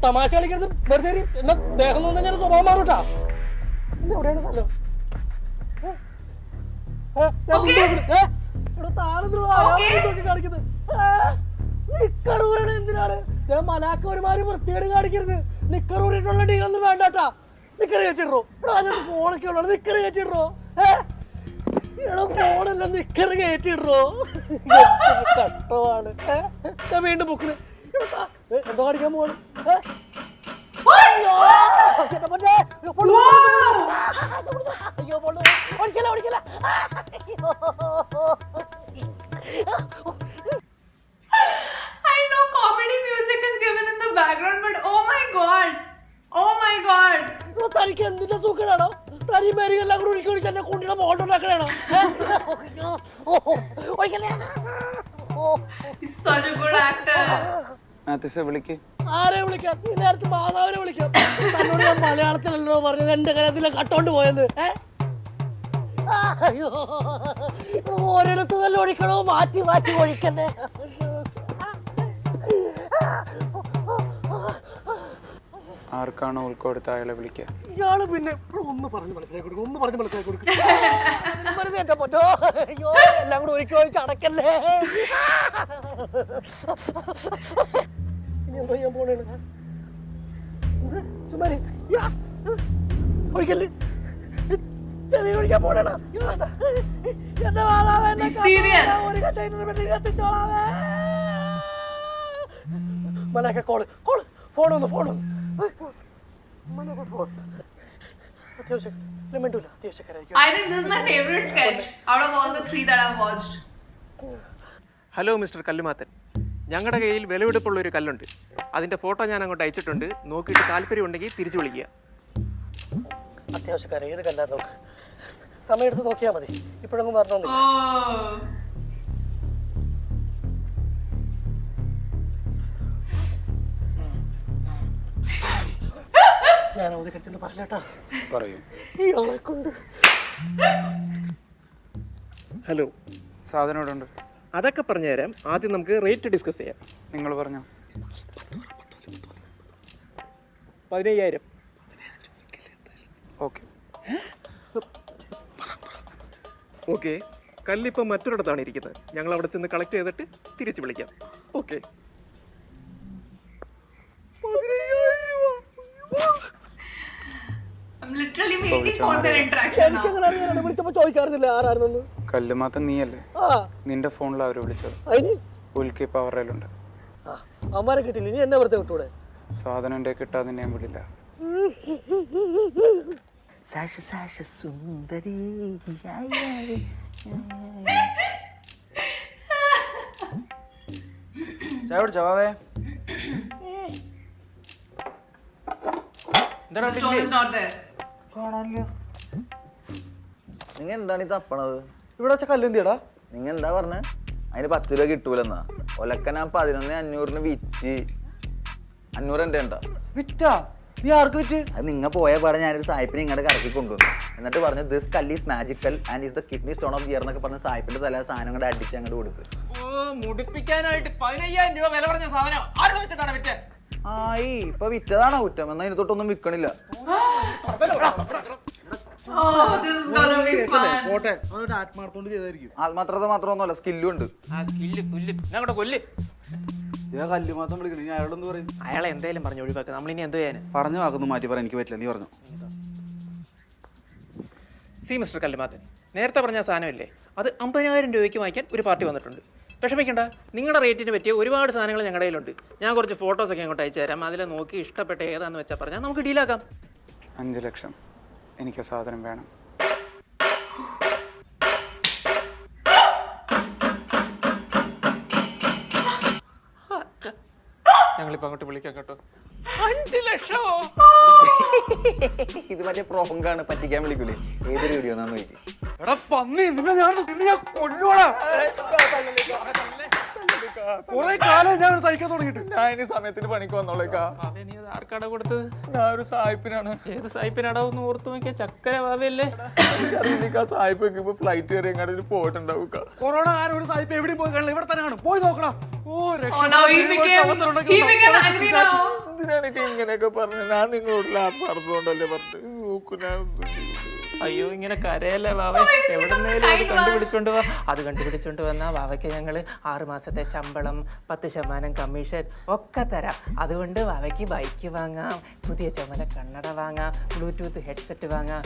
തമാശ കളിക്കരുത് വെറുതെ എന്നാ ദേഹം നോക്കി ഞാൻ സ്വഭാവം മാറൂട്ടാ. എവിടെയാണ് സ്ഥലം? കാണിക്കുന്നത് നിക്കറൂരാണ്. എന്തിനാണ് ഞാൻ മലാക്ക ഒരുമാതിരി വൃത്തികേട് കാണിക്കരുത്. നിക്കറൂരിട്ടുള്ള ഡീലൊന്നും വേണ്ടാട്ടാ. നിക്കറ് കയറ്റിടോ. ഫോണൊക്കെ ഉള്ളു. നിക്കറ് കയറ്റിടോ. ഫോണല്ല നിക്കറ് കയറ്റിടോ. കട്ടമാണ്. ഞാൻ വീണ്ടും ബുക്കിന് എന്താ കാണിക്കാൻ പോവാണ്? അയ്യോ പൊള്ളു. ഓടിക്കല ഓടിക്കല. I know comedy music is given in the background, but oh my god! Oh my god! തനിക്ക് എന്തിന്റെ സുഖനാണോ? തനി മേരി എല്ലാം കൂടി ഒഴിക്കി ഒഴിച്ച് എന്നെ കുണ്ടിയുടെ മോട്ടുണ്ടാക്കണോ? He's such a good actor. മാത്യൂസെ വിളിക്ക്. ആരെ വിളിക്കാം? ഈ നേരത്തെ മാതാവിനെ വിളിക്കാം. തന്നോട് ഞാൻ മലയാളത്തിലല്ലോ പറഞ്ഞത് എന്റെ കാര്യത്തിലെ കട്ടോണ്ട് പോയത്. അയ്യോ ഓരോടത്ത് നല്ല ഒഴിക്കണോ? മാറ്റി മാറ്റി ഒഴിക്കുന്നേ. ആർക്കാണോ ഉൾക്കൊടുത്ത അയാളെ വിളിക്കുക. ഇയാള് പിന്നെ ഒന്ന് പറഞ്ഞ് മനസ്സിലാക്കി കൊടുക്കും. ഒന്ന് പറഞ്ഞ് മനസ്സിലാക്കി കൊടുക്കും. വെറുതെ എന്റെ പൊന്നോ. അയ്യോ എല്ലാം കൂടെ ഒഴിക്കി ഒഴിച്ച് അടക്കല്ലേ. ഇനി എന്താ ചെയ്യാൻ പോണേണ്? ചുമ്മാ ഒഴിക്കല്ലേ. ചെവി ഒഴിക്കാൻ പോണേണ. എന്റെ Be serious. ഒരു കട്ടൈനർ കത്തിച്ചോളാവേ. മലയൊക്കെ കോള് കോള് ഫോണൊന്ന് ഫോണൊന്ന് അത്യാവശ്യം വേണ്ടൂല. അത്യാവശ്യക്കാരായിരിക്കും. I think this is my favorite sketch out of all the 3 that I've watched. Hello mister Kallumathan, ഞങ്ങളുടെ കയ്യിൽ വിലപിടിപ്പുള്ള ഒരു കല്ലുണ്ട്. അതിൻ്റെ ഫോട്ടോ ഞാൻ അങ്ങോട്ട് അയച്ചിട്ടുണ്ട്. നോക്കിയിട്ട് താല്പര്യം ഉണ്ടെങ്കിൽ തിരിച്ചു വിളിക്കുക. അത്യാവശ്യക്കാരെ ഏത് കല്ലാതെ നോക്ക്. സമയം എടുത്ത് നോക്കിയാൽ മതി. ഇപ്പോഴൊന്നും പറഞ്ഞോന്നില്ല. Oh. ഞാൻ അവധി കരുത്തുന്ന പറഞ്ഞേട്ടാ. പറയൂ. ഇയാളെ കൊണ്ട്. ഹലോ, സാധനം ഇവിടെ ഉണ്ട്. അതൊക്കെ പറഞ്ഞു തരാം. ആദ്യം നമുക്ക് റേറ്റ് ഡിസ്കസ് ചെയ്യാം. നിങ്ങൾ പറഞ്ഞോ. 15,000. ഓക്കെ. ഓക്കെ, കല്ലിപ്പം മറ്റൊരിടത്താണ് ഇരിക്കുന്നത്. ഞങ്ങൾ അവിടെ ചെന്ന് കളക്ട് ചെയ്തിട്ട് തിരിച്ചു വിളിക്കാം. Okay. I'm literally waiting for their interaction now. എനിക്കങ്ങനെ അറിയാനാണ്. വിളിച്ചപ്പോ ചോദിക്കാറില്ല ആരാണെന്ന്. കല്ലുമാത്തൻ നീയല്ലേ? ആ നിന്റെ ഫോണിൽ അവർ വിളിച്ചത്. അതിന് ഉൽക്കി പവറിലുണ്ട്. അമ്മാരെ കിട്ടില്ല. ഇനി എന്നെ വെറുതെ വിട്ടൂടെ? സാധനം എൻ്റെ കിട്ടാതെ ഞാൻ വിടില്ല. സുന്ദരി ചായ കുടിച്ചോവേ. The stone is not there. കാണാനില്ല. നിങ്ങൾ എന്താണ് ഈ തപ്പണത്? ഇവിടെ വെച്ച കല്ല് എന്തിയടാ? നിങ്ങൾ എന്താ പറഞ്ഞ? അതിന് 10 രൂപ കിട്ടൂലെന്നാ. ഒലക്ക ഞാൻ 11,500 വിറ്റ്. 500 എൻ്റെ ഉണ്ടോ? വിറ്റാ? നീ ആർക്ക് വിറ്റ്? അത് നിങ്ങൾ പോയ പാടെ ഞാനൊരു സായിപ്പിനെ ഇങ്ങോട്ട് കറക്കി കൊണ്ടുവന്നു. എന്നിട്ട് പറഞ്ഞു ദിസ് കല്ല് is magical and is the kidney stone of year എന്നൊക്കെ പറഞ്ഞ് സായിപ്പിന്റെ തല സാധനം കൂടെ അടിച്ച് അങ്ങോട്ട് കൊടുത്ത്. മുടിപ്പിക്കാനായിട്ട് 15,000 രൂപ വില പറഞ്ഞ സാധനം ആരുടെ വെച്ചിട്ടാണ് വിറ്റ്? ആയി ഇപ്പൊ വിറ്റതാണോ കുറ്റം? എന്നാ ഇതിന് തൊട്ടൊന്നും വിൽക്കണില്ല. Oh, this is gonna be fun. പോട്ടെ, അവനൊരു ആത്മാർത്ഥോണ്ട് ചെയ്തായിരിക്കും. ആത്മാത്രത മാത്രമൊന്നുമല്ല, സ്കില്ലും ഉണ്ട്. ആ സ്കില്ല് പുല്ല് ഞങ്ങളുടെ കൊല്ല്. ഇതാ കല്ല് മാത്രം വിളിക്കണേ. ഞാൻ അയാളോട് എന്ത് പറയും? അയാളെ എന്തായാലും പറഞ്ഞു ഒഴിവാക്കുക. നമ്മളിനി എന്ത് ചെയ്യാൻ? പറഞ്ഞ വാക്കൊന്നും മാറ്റി പറയാൻ എനിക്ക് പറ്റില്ല. നീ പറഞ്ഞു. സി മിസ്റ്റർ കല്ലുമാത്തൻ, നേരത്തെ പറഞ്ഞ സാധനമില്ലേ, അത് 50,000 രൂപയ്ക്ക് വാങ്ങിക്കാൻ ഒരു പാർട്ടി വന്നിട്ടുണ്ട്. വിഷമിക്കണ്ട, നിങ്ങളുടെ റേറ്റിന് പറ്റിയ ഒരുപാട് സാധനങ്ങൾ ഞങ്ങളുടെ കയ്യിലുണ്ട്. ഞാൻ കുറച്ച് ഫോട്ടോസൊക്കെ അങ്ങോട്ട് അയച്ചു തരാം. അതിൽ നോക്കി ഇഷ്ടപ്പെട്ട ഏതാണെന്ന് വെച്ചാൽ പറഞ്ഞാൽ നമുക്ക് ഡീലാക്കാം. 5 ലക്ഷം. എനിക്ക് സാധനം വേണം. ഞങ്ങളിപ്പോൾ അങ്ങോട്ട് വിളിക്കാം കേട്ടോ. 5 ലക്ഷമോ? ഇത് മറ്റേ പ്രോങ്കാണ്, പറ്റിക്കാൻ വിളിക്കൂലേ? ഏതൊരു വീഡിയോ എന്നാന്ന് നോക്കി. എടാ പന്നി, നിന്നെ ഞാൻ കൊല്ലുവാടാ. കുറെ കാലം ഞാൻ സഹിക്കാൻ തുടങ്ങിയിട്ട്. ഞാൻ ഇനി സമയത്തിന് പണിക്ക് വന്നോളേക്കാ. അതെ, നീ അത് ആർക്കാടാ കൊടുത്തത്? ഞാൻ ഒരു സായിപ്പിനാണ്. ഏത് സായിപ്പിനാടാ? ഒന്ന് ഓർത്ത് നോക്കിയാൽ ചക്കര വാവയല്ലേ? ആ സായിപ്പ് ഫ്ലൈറ്റ് കയറി എങ്ങാണ്ട് പോയിട്ടുണ്ടാവും. കൊറോണ കാലം ഒരു സായിപ്പ് എവിടെയും പോയി കാണില്ല. ഇവിടെ തന്നെയാണ്. പോയി നോക്കണം. ഓ Oh, now he became angry now. എന്തിനാണ് ഇങ്ങനെയൊക്കെ പറഞ്ഞു? ഞാൻ നിങ്ങളോട് പറഞ്ഞുകൊണ്ടല്ലേ പറഞ്ഞു. നോക്കൂ, ഞാൻ അയ്യോ ഇങ്ങനെ കരയല്ലേ വാവ, എവിടെന്നേലും അത് കണ്ടുപിടിച്ചോണ്ട് വാ. അത് കണ്ടുപിടിച്ചോണ്ട് വന്നാ വാവയ്ക്ക് ഞങ്ങള് 6 മാസത്തെ ശമ്പളം, 10% കമ്മീഷൻ ഒക്കെ തരാം. അതുകൊണ്ട് വാവയ്ക്ക് ബൈക്ക് വാങ്ങാം, പുതിയ ചുമല കണ്ണട വാങ്ങാം, ബ്ലൂടൂത്ത് ഹെഡ്സെറ്റ് വാങ്ങാം.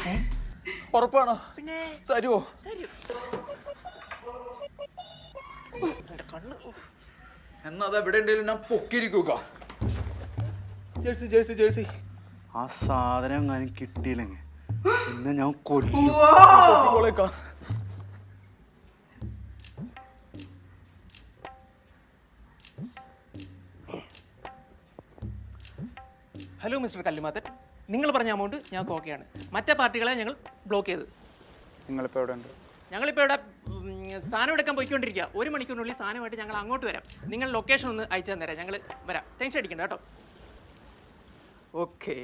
ഉറപ്പാണോ? പിന്നെ തരുമോ? എന്നാ അത് എവിടെ ഉണ്ടെങ്കിലും ഞാൻ പൊക്കിയിരിക്കുക. Jersey jersey jersey. ആ സാധനം എങ്ങാനും കിട്ടിയില്ലെങ്കിൽ പിന്നെ ഞാൻ കൊല്ലും. ഹലോ മിസ്റ്റർ കല്ലുമാത്തൻ, നിങ്ങൾ പറഞ്ഞ അമൗണ്ട് ഞങ്ങൾക്ക് ഓക്കെയാണ്. മറ്റേ പാർട്ടികളെ ഞങ്ങൾ ബ്ലോക്ക് ചെയ്ത്. നിങ്ങളിപ്പോൾ എവിടെ ഉണ്ട്? ഞങ്ങളിപ്പോൾ ഇവിടെ സാധനം എടുക്കാൻ പോയിക്കൊണ്ടിരിക്കുക. 1 മണിക്കൂറിനുള്ളിൽ സാധനമായിട്ട് ഞങ്ങൾ അങ്ങോട്ട് വരാം. നിങ്ങൾ ലൊക്കേഷൻ ഒന്ന് അയച്ചു തന്നേരാം, ഞങ്ങൾ വരാം. ടെൻഷൻ അടിക്കണ്ട കേട്ടോ. ഓക്കെ.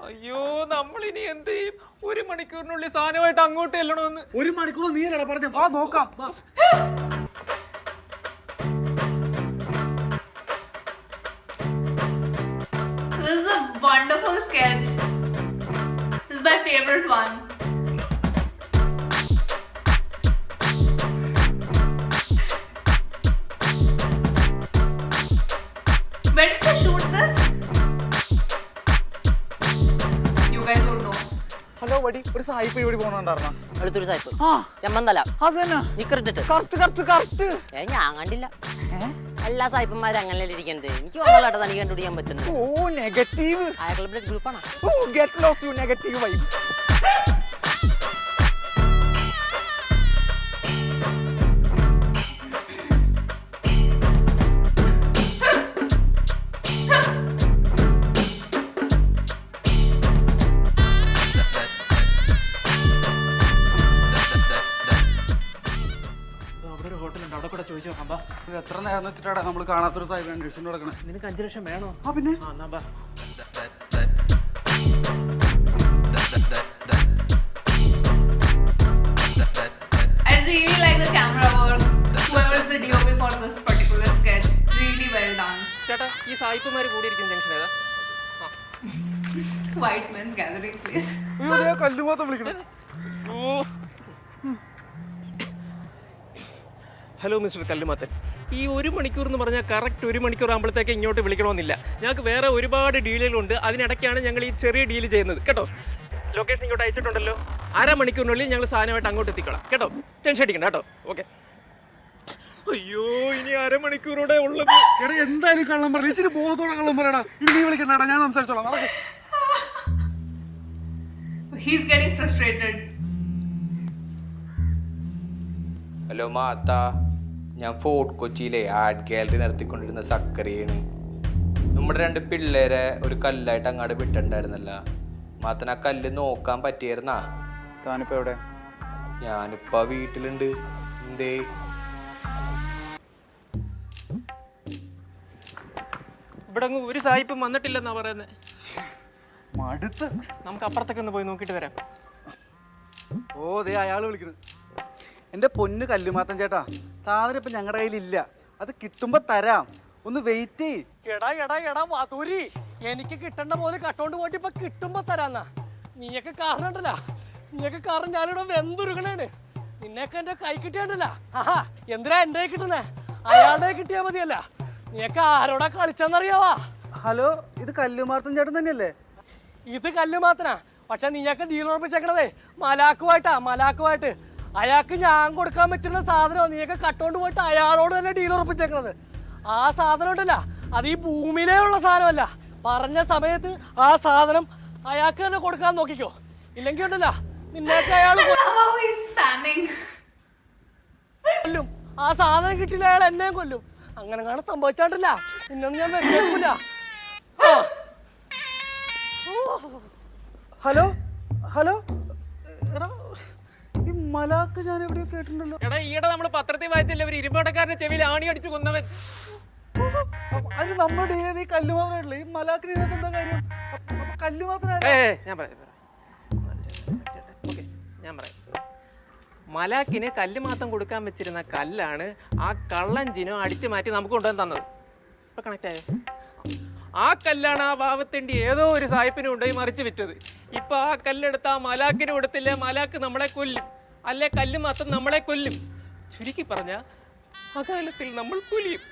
അയ്യോ നമ്മളിനി എന്ത് ചെയ്യും? 1 മണിക്കൂറിനുള്ളിൽ സാധനമായിട്ട് അങ്ങോട്ട് ചെല്ലണമെന്ന്. 1 മണിക്കൂർ നീ അല്ലടാ പറഞ്ഞ, വാ നോക്കാം. This is a wonderful sketch. This is my favorite one. Where did they shoot this? You guys don't know. Hello വടി, ഒരു സായിപ്പ് ഇവിടെ പോകണുണ്ടായിരുന്ന അടുത്തൊരു സായിപ്പ് ചെമ്മന്തല അത് തന്നെ നിക്കറിട്ടിട്ട് കറക്റ്റ് കറക്റ്റ് കറക്റ്റ്. ഞാൻ കണ്ടില്ല. എല്ലാ സായിപ്പന്മാരും അങ്ങനെ ഇരിക്കുന്നത്. എനിക്ക് തോന്നലാട്ടോ തനിക്ക് കണ്ടുപിടിക്കാൻ പറ്റുന്നത്. O negative. അയാളുടെ ബ്ലഡ് ഗ്രൂപ്പാണോ? Oh get lost too negative vibe. അവിടെ ഒരു ഹോട്ടലുണ്ട്, അവിടെ കൂടെ ചോദിച്ചു നോക്കാം. ബാ. ഇത് എത്ര നേരം വെച്ചിട്ടാണ് നമ്മൾ കാണാത്തൊരു സാധനം അന്വേഷിച്ചു നടക്കണേ. നിനക്ക് 5 ലക്ഷം വേണോ? ആ പിന്നെ ആ എന്നാ ബാ. I really like the camera work. Whoever is the DOP for this particular sketch, really well done. ചേട്ടാ ഈ സായിപ്പുമാർ കൂടിയിരിക്കുന്ന ജംഗ്ഷൻ ഏതാ? White men's gathering place. കല്ലുമാത്തം വിളിക്കണേ. ഹലോ മിസ്റ്റർ കല്ലുമാത്തൻ, ഈ 1 മണിക്കൂർ എന്ന് പറഞ്ഞാൽ കറക്റ്റ് 1 മണിക്കൂർ ആകുമ്പോഴത്തേക്ക് ഇങ്ങോട്ട് വിളിക്കണമെന്നില്ല. ഞങ്ങൾക്ക് വേറെ ഒരുപാട് ഡീലുകളുണ്ട്. അതിനിടയ്ക്കാണ് ഞങ്ങൾ ഈ ചെറിയ ഡീൽ ചെയ്യുന്നത് കേട്ടോ. ലൊക്കേഷൻ ഇങ്ങോട്ട് അയച്ചിട്ടുണ്ടല്ലോ. 1/2 മണിക്കൂറിനുള്ളിൽ ഞങ്ങൾ സാധനമായിട്ട് അങ്ങോട്ട് എത്തിക്കോളാം കേട്ടോ. ടെൻഷൻ അടിക്കണ്ട കേട്ടോ. ഓക്കെ. അയ്യോ ഇനി 1/2 മണിക്കൂറോടെ ഉള്ളത്. എടാ എന്തായാലും കള്ളം പറഞ്ഞു, ഇച്ചിരി ബോധത്തോടെ കള്ളം പറയടാ. ഇനി നീ വിളിക്കണ്ടാ, ഞാൻ സംസാരിച്ചോളാം. He's getting frustrated. ഹലോ മാത്ത, ഞാൻ ഫോർട്ട് കൊച്ചിയിലെ ആർട്ട് ഗാലറി നടത്തിക്കൊണ്ടിരുന്ന സക്കറിയാണ്. നമ്മുടെ 2 പിള്ളേരെ ഒരു കല്ലായിട്ട് അങ്ങോട്ട് വിട്ടിട്ടുണ്ടായിരുന്നല്ല. മാത്തന ആ കല്ല് നോക്കാൻ പറ്റിയായിരുന്നാ? താനിപ്പോൾ എവിടെ? ഞാനിപ്പോ വീട്ടിലുണ്ട്. എന്തേ? ഇവിടെ അങ്ങ് ഒരു സായിപ്പും വന്നിട്ടില്ലെന്നാ പറയുന്നത്. മടുത്ത്. നമുക്ക് അപ്പുറത്തൊക്കെ ഒന്ന് പോയി നോക്കിയിട്ട് വരാം. ഓ ദേ അയാൾ വിളിക്കണ്. എൻ്റെ പൊന്ന് കല്ലുമാത്തൻ ചേട്ടാ, സാധനം ഇപ്പം ഞങ്ങളുടെ കയ്യിലില്ല. അത് കിട്ടുമ്പോൾ തരാം, ഒന്ന് വെയിറ്റ് ചെയ്യ്. എടാ വാതൂരി, എനിക്ക് കിട്ടേണ്ട പോലെ കട്ടോണ്ട് പോയിട്ട് ഇപ്പൊ കിട്ടുമ്പോ തരാന്നാ. നീയൊക്കെ കാരണം ഉണ്ടല്ല, നീയൊക്കെ കാരണം ഞാനിവിടെ വെന്തുരുകണേണ്. നിന്നെയൊക്കെ എന്റെ കൈ കിട്ടിയാണ്ടല്ല. ആഹാ എന്തിനാ എന്റെ കൈ കിട്ടുന്നേ? അയാളുടെ കിട്ടിയാ മതിയല്ല. നീയൊക്കെ ആരോടാ കളിച്ചെന്നറിയാവാ? ഹലോ, ഇത് കല്ലുമാത്തൻ ചേട്ടൻ തന്നെയല്ലേ? ഇത് കല്ലുമാത്തനാ. പക്ഷെ നീയൊക്കെ ഡീലുറപ്പിച്ചേക്കണതേ മലാക്കുമായിട്ട്. അയാൾക്ക് ഞാൻ കൊടുക്കാൻ പറ്റുന്ന സാധനം നീയൊക്കെ കട്ടോണ്ട് പോയിട്ട് അയാളോട് തന്നെ ഡീലുറപ്പിച്ചേക്കണത്. ആ സാധനം ഉണ്ടല്ല, അത് ഈ ഭൂമിയിലേ ഉള്ള സാധനമല്ല. പറഞ്ഞ സമയത്ത് ആ സാധനം അയാൾക്ക് തന്നെ കൊടുക്കാൻ നോക്കിക്കോ. ഇല്ലെങ്കിൽ ഉണ്ടല്ല നിന്നെയൊക്കെ അയാൾ How he's fanning. കൊല്ലും. ആ സാധനം കിട്ടില്ല അയാൾ എന്നെയും കൊല്ലും. അങ്ങനെ കാണാൻ സംഭവിച്ചാണ്ടില്ല, നിന്നൊന്നും ഞാൻ വെച്ചേക്കൂല. ഹലോ ഹലോ, എടാ ഈ മലാക്ക് ഞാൻ എവിടെയോ കേട്ടിട്ടുണ്ടല്ലോ. എടാ ഈയിടെ നമ്മൾ പത്രത്തിൽ വായിച്ചല്ലേ ഒരു ഇരുമ്പടക്കാരന്റെ ചെവിയിൽ ആണി അടിച്ച് കൊന്നവൻ. അത് നമ്മുടെ ഈ കല്ലുമാത്രമല്ലേ, ഈ മലാക്കിന് ഇതിനകത്ത് എന്താ കാര്യം? അപ്പൊ കല്ലുമാത്ര ഞാൻ പറയാം. മലാക്കിന് കല്ല് മാത്രം കൊടുക്കാൻ വെച്ചിരുന്ന കല്ലാണ് ആ കള്ളൻ ജിനോ അടിച്ചു മാറ്റി നമുക്ക് കൊണ്ടുവന്ന് തന്നത്. ഇപ്പൊ കണക്ട് ആയോ? ആ കല്ലാണ് ആ പാവത്തേണ്ടി ഏതോ ഒരു സായിപ്പിന് കൊണ്ടുപോയി മറിച്ച് വിറ്റത്. ഇപ്പൊ ആ കല്ലെടുത്ത് ആ മലാക്കിന് കൊടുത്തില്ലേ, മലാക്ക് നമ്മളെ കൊല്ലും. അല്ലെ കല്ല് മാത്രം നമ്മളെ കൊല്ലും. ചുരുക്കി പറഞ്ഞ അകാലത്തിൽ നമ്മൾ കൊല്ലും.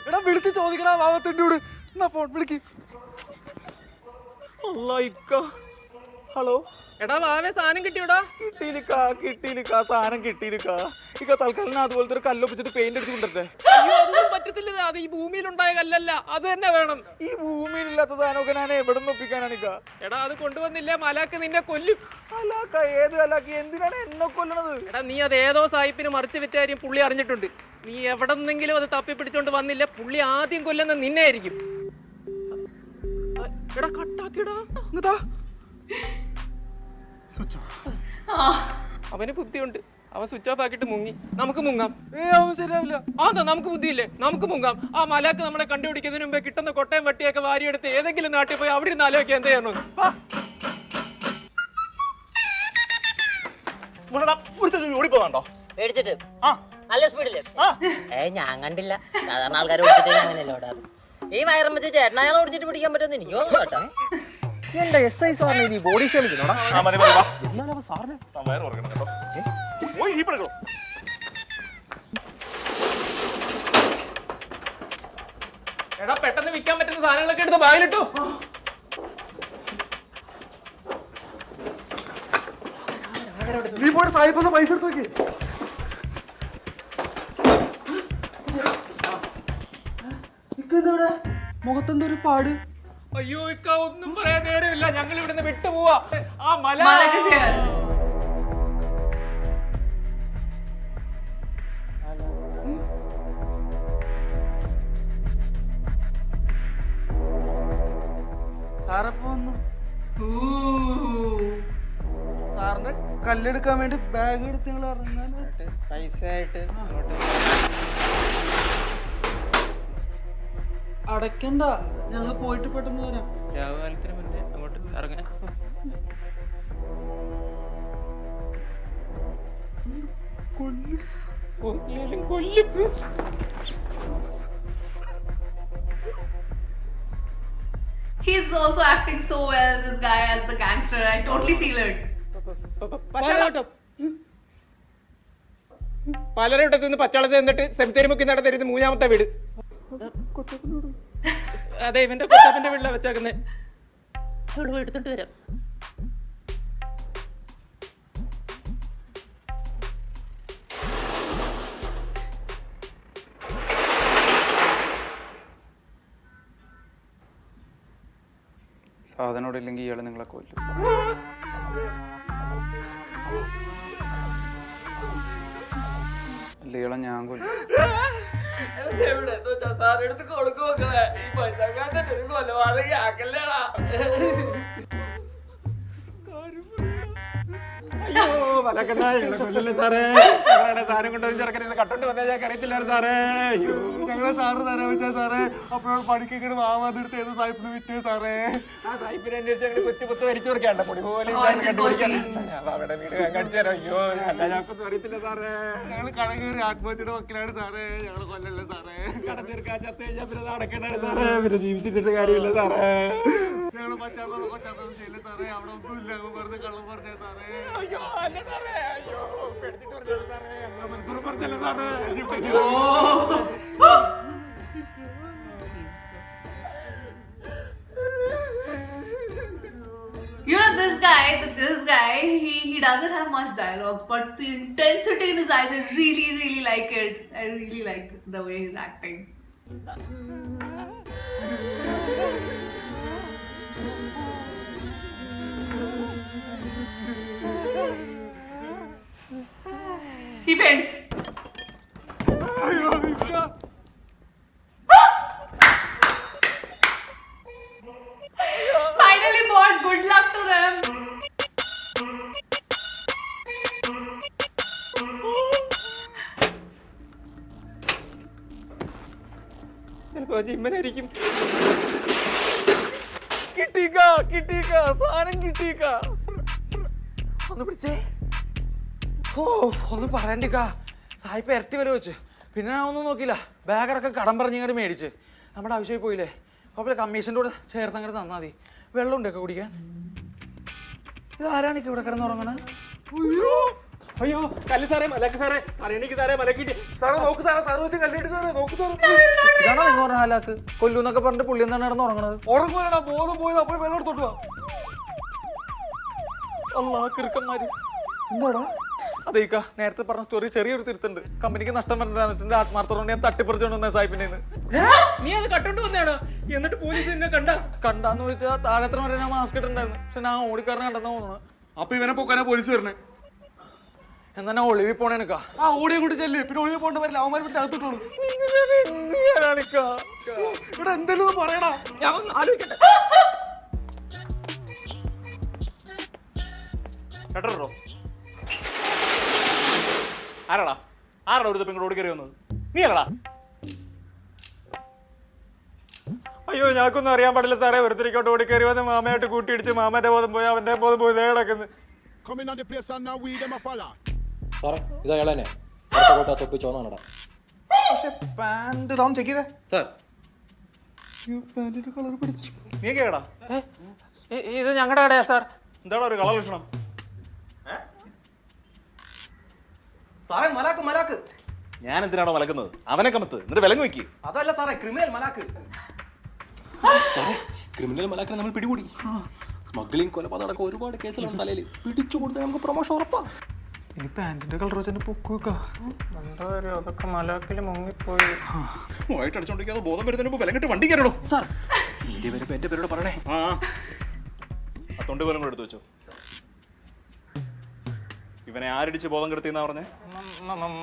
എടാ വിളിച്ച് ചോദിക്കണ പാവത്തിൻ്റെയോട്. എന്നാ ഫോൺ വിളിക്ക്. ഹലോ എടാ വാവേ സാധനം കിട്ടിയോടാ? കിട്ടിയില്ല സാധനം കിട്ടിയില്ല. ഇക്ക തൽക്കാലം അതുപോലത്തെ ഒരു കല്ലൊപ്പിച്ചിട്ട് പെയിന്റ് അടിച്ച് കൊണ്ടിട്ടെ. അയ്യോ അതൊന്നും പറ്റത്തില്ല, അത് ഈ ഭൂമിയിലുണ്ടായ കല്ലല്ല, അത് തന്നെ വേണം. ഈ ഭൂമിയിലില്ലാത്ത സാധനമൊക്കെ ഞാൻ എവിടെ നിന്ന് ഒപ്പിക്കാനാണ് ഇക്ക? എടാ അത് കൊണ്ടുവന്നില്ലേ മലാക്ക് നിന്നെ കൊല്ലും. അലാക്ക ഏത് അലാക്കി? എന്തിനാണ് എന്നെ കൊല്ലണത്? എടാ നീ അത് ഏതോ സായിപ്പിന് മറിച്ച് വിറ്റ കാര്യം പുള്ളി അറിഞ്ഞിട്ടുണ്ട്. നീ എവിടെന്നെങ്കിലും അത് തപ്പി പിടിച്ചോണ്ട് വന്നില്ല, പുള്ളി ആദ്യം കൊല്ലുന്ന നിന്നെ ആയിരിക്കും. എടാ കട്ടാക്കിടാ. അവന് ബുദ്ധിയുണ്ട്, അവൻ സ്വിച്ച് ഓഫ് ആക്കിയിട്ട് മുങ്ങി. നമുക്ക് മുങ്ങാം. ശരിയാവില്ല. അതാ നമുക്ക് ബുദ്ധിയില്ലേ, നമുക്ക് മുങ്ങാം. ആ മലാക്ക് നമ്മളെ കണ്ടുപിടിക്കുന്നതിന് മുമ്പേ കിട്ടുന്ന കൊട്ടയും വട്ടിയൊക്കെ വാരിയെടുത്ത് ഏതെങ്കിലും നാട്ടിൽ പോയി അവിടെ നിന്ന് ആലോചിക്കാൻ എന്ത് ചെയ്യണം? ഓടിപ്പോണ്ടോ? പേടിച്ചിട്ട് നല്ല സ്പീഡില് ഞാൻ കണ്ടില്ല. സാധാരണ ആൾക്കാർ ഓടിച്ചിട്ട് അങ്ങനെയല്ല ഓടാറ്. ഈ വയറും വെച്ച് ചേട്ടൻ അയാൾ ഓടിച്ചിട്ട് പിടിക്കാൻ പറ്റുമെന്ന് എനിക്ക് തോന്നുന്നു കേട്ടോ. എന്റെ SI സാറിന് ഈ ബോഡി ഷോ കളിക്കണോടാ? സാറിന് എടാ പെട്ടെന്ന് വിൽക്കാൻ പറ്റുന്ന സാധനങ്ങളൊക്കെ എടുത്ത് ബാഗിലിട്ടു. നീ പോയിട്ട് സായിപ്പൊന്ന് പൈസ എടുത്ത് നോക്കി. മുഖത്തെന്തോ ഒരു പാട്. അയ്യോ ഇക്ക ഒന്നും പറയാൻ നേരമില്ല, ഞങ്ങൾ ഇവിടുന്ന് വിട്ടുപോവാ. ആ Malak is here. സാറപ്പോ വന്നു. Ooh. സാറിന്റെ കല്ലെടുക്കാൻ വേണ്ടി ബാഗ് എടുത്ത് ഞങ്ങൾ ഇറങ്ങാനായിട്ട് പൈസ ആയിട്ട് അടയ്ക്കണ്ട, ഞങ്ങൾ പോയിട്ട് പെട്ടെന്ന് വരാം. രാവുകാലത്തിന് മുന്നേ അങ്ങോട്ട് ഇറങ്ങാൻ. കൊല്ലും കൊല്ലും. He's also acting so well, this guy, as the gangster. I totally feel it. പലരിടത്തു നിന്ന് പച്ചാളത്ത് എന്നിട്ട് സെമിത്തേരി മുക്കി നടത്തരുത്. മൂന്നാമത്തെ വീട് അതെ ഇവന്റെ കൊച്ചാപ്പന്റെ വീട്ടിലാണ് വെച്ചേക്കുന്നത്. അവിടെ പോയി എടുത്തിട്ട് വരാം. സാധനം ഇവിടെ ഇല്ലെങ്കിൽ ഇയാൾ നിങ്ങളെ കൊല്ലും. അല്ല ഇയാളെ ഞാൻ കൊല്ലും. അയ്യോ കൊല്ലല്ലേ സാറേ, സാധനം കൊണ്ടുവന്ന് ചെറുക്കനെ കട്ടോണ്ട് വന്നാൽ ഞാൻ അറിയത്തില്ലായിരുന്നു സാറേ. അയ്യോ ഞങ്ങളെ സാറ് തരാൻ വെച്ചാ സാറേ, അപ്പോഴാണ് പണിക്കെങ്ങനെ മാവാതെടുത്ത് ഏത് സായിപ്പിന് വിറ്റേ സാറേ. ആ സായിപ്പിനെ അന്വേഷിച്ച് അങ്ങനെ കൊച്ചു കൊത്ത് വരിച്ചു കൊടുക്കാണ്ട പൊടി പോലെ അവിടെ വീട് കടിച്ചു തരാം. അയ്യോ അല്ല ഞങ്ങൾക്കൊന്നും അറിയത്തില്ല സാറേ. ഞങ്ങൾ കട കയറി ആത്മഹത്യയുടെ വക്കിലാണ് സാറേ. ഞങ്ങൾ കൊല്ലല്ലേ സാറേ. കട തീർക്കാൻ ചത്ത് കഴിഞ്ഞാൽ പിന്നെ നടക്കേണ്ടത് സാറേ, പിന്നെ ജീവിച്ചിട്ട് കാര്യമില്ല സാറേ. ഞങ്ങൾ പശ്ചാത്തലം ചെയ്യില്ല സാറേ. അവിടെ ഒന്നുമില്ല, വെറുതെ കള്ളം പറഞ്ഞേ സാറേ. അയ്യോ അല്ല സാറേ, അയ്യോ പേടിച്ചിട്ട് പറഞ്ഞത് സാറേ, മനപ്പൂർവ്വം പറഞ്ഞല്ലോ സാറേ. You know, this guy, he doesn't have much dialogues, but the intensity in his eyes, I really, really like it. I really like the way he's acting. He faints. Finally bought. Good luck to them. ചിലപ്പോ ജിമ്മനായിരിക്കും. കിട്ടിക്ക സാധനം കിട്ടിക്ക. ഒന്ന് പിടിച്ചേ. ഓ ഒന്നും പറയണ്ടിക്കാ. സായിപ്പ് ഇരട്ടി വില വെച്ച്. പിന്നെ ഞാൻ ഒന്നും നോക്കിയില്ല. ബാഗറൊക്കെ കടം പറഞ്ഞിങ്ങോട്ട് മേടിച്ച്. നമ്മുടെ ആവശ്യമായി പോയില്ലേ. അപ്പോൾ കമ്മീഷൻ്റെ കൂടെ ചേർത്ത് അങ്ങോട്ട് തന്നാൽ മതി. വെള്ളം ഉണ്ടൊക്കെ കുടിക്കാൻ. ഇതാരാണ് ഇവിടെ കിടന്നുറങ്ങണത്? അയ്യോ കല്ല് സാറേ മലക്ക് സാറേ അറിയണിക്ക് സാറേ മലക്കിട്ട് സാറേ നോക്ക് സാറേ സാറ് വെച്ച് കല്ലിട്ട് സാറേ നോക്ക് സാറേ. ഇതാണോ നിങ്ങൾ പറഞ്ഞ ഹാലാക്ക്? കൊല്ലൂന്നൊക്കെ പറഞ്ഞിട്ട് പുള്ളി എന്താണ് കിടന്ന് ഉറങ്ങണത്? ഉറങ്ങുവാടാ ബോധം പോയത് അപ്പോൾ വെള്ളം എടുത്തോട്ട് വാ. അല്ലാ കിറുക്കന്മാര്. എന്താടാ? അതേക്ക നേരത്തെ പറഞ്ഞ സ്റ്റോറി ചെറിയൊരു തിരുത്തുണ്ട്. കമ്പനിക്ക് നഷ്ടം പറഞ്ഞിട്ട് ആത്മാർത്ഥം ഞാൻ തട്ടിപ്പറിച്ചോണ്ട് വന്ന സാഹിബിന്റെ നീ അത് കട്ടോണ്ട് വന്നതാണോ? എന്നിട്ട് പോലീസ് എന്നെ കണ്ടാന്ന് ചോദിച്ചാൽ താഴെത്ര വരെ ഞാൻ മാസ്ക് ഇട്ടുണ്ടായിരുന്നു. പക്ഷെ ഞാൻ ഓടിക്കാരനെ കണ്ടെന്ന് തോന്നുന്നു. അപ്പൊ ഇവനെ പൊക്കാനാ പോലീസ് വരണേ. എന്നാ ഞാൻ ഒളിവി പോണേനക്കാ. ആ ഓടിയെ കൊണ്ട് ചെല്ല്. പിന്നെ ഒളിവ് പോകേണ്ട വരില്ല. അവന്മാർ പിടിച്ച് അകത്തിട്ടോളൂ. ഇവിടെ എന്തെങ്കിലും പറയടാ. ഞാൻ ആലോചിക്കട്ടെ. കേട്ടോ ആരാടാ ആരാടാ ഒരു പെങ്ങളോട് കയറി വന്നത്? നീ അല്ലടാ? അയ്യോ ഞങ്ങൾക്കൊന്നും അറിയാൻ പാടില്ല സാറേ. ഒരുത്തിരിക്കോട്ട് ഓടി കയറി വന്ന് മാമയായിട്ട് കൂട്ടിയിടിച്ച് മാമന്റെ ബോധം പോയി അവന്റെ ബോധം പോയി കിടക്കുന്നു. സാറേ ഇത് അയാൾ തന്നെ തൊപ്പിച്ചോന്നാണടാ. പക്ഷെ പാന്റ് താൻ ചെക്ക് ചെയ്തേ സാർ. പാന്റിന്റെ കളർ പിടിച്ചു. നീ കേടാ ഇത് ഞങ്ങളുടെ കടയാ സാർ. എന്താടാ ഒരു കളർ ലക്ഷണം? സാറേ മലാക്ക് മലാക്ക്. ഞാൻ എന്തിനാണോ മലക്കുന്നത്? അവനെ കമത്ത് എന്നിട്ട് വിലങ്ങ് വെക്ക്. അതല്ല സാറേ ക്രിമിനൽ മലാക്ക്. സാറേ ക്രിമിനൽ മലാക്കിനെ നമ്മൾ പിടികൂടി. സ്മഗ്ലിംഗ് കൊലപാതകം അടക്കം ഒരുപാട് കേസുകളുണ്ട് തലയിൽ. പിടിച്ചു കൊടുത്താൽ നമുക്ക് പ്രൊമോഷൻ ഉറപ്പാ. ഇനി പാന്റിന്റെ കളർ വെച്ചെന്നെ പൊക്കുക. അതൊക്കെ മലാക്കിൽ മുങ്ങിപ്പോയി. വൈകിട്ട് അടിച്ചോണ്ടിരിക്കാതെ ബോധം വരുന്നതിന് മുമ്പ് വിലങ്ങിട്ട് വണ്ടി കയറണോ? സാർ എന്റെ പേര് എന്റെ പേരോട് പറയണേ. ആ തൊണ്ടി പോലും കൂടെ എടുത്തു വെച്ചോ. ഇവനെ ആരടിച്ച് ബോധം കെടുത്തിന്നാ പറഞ്ഞേ?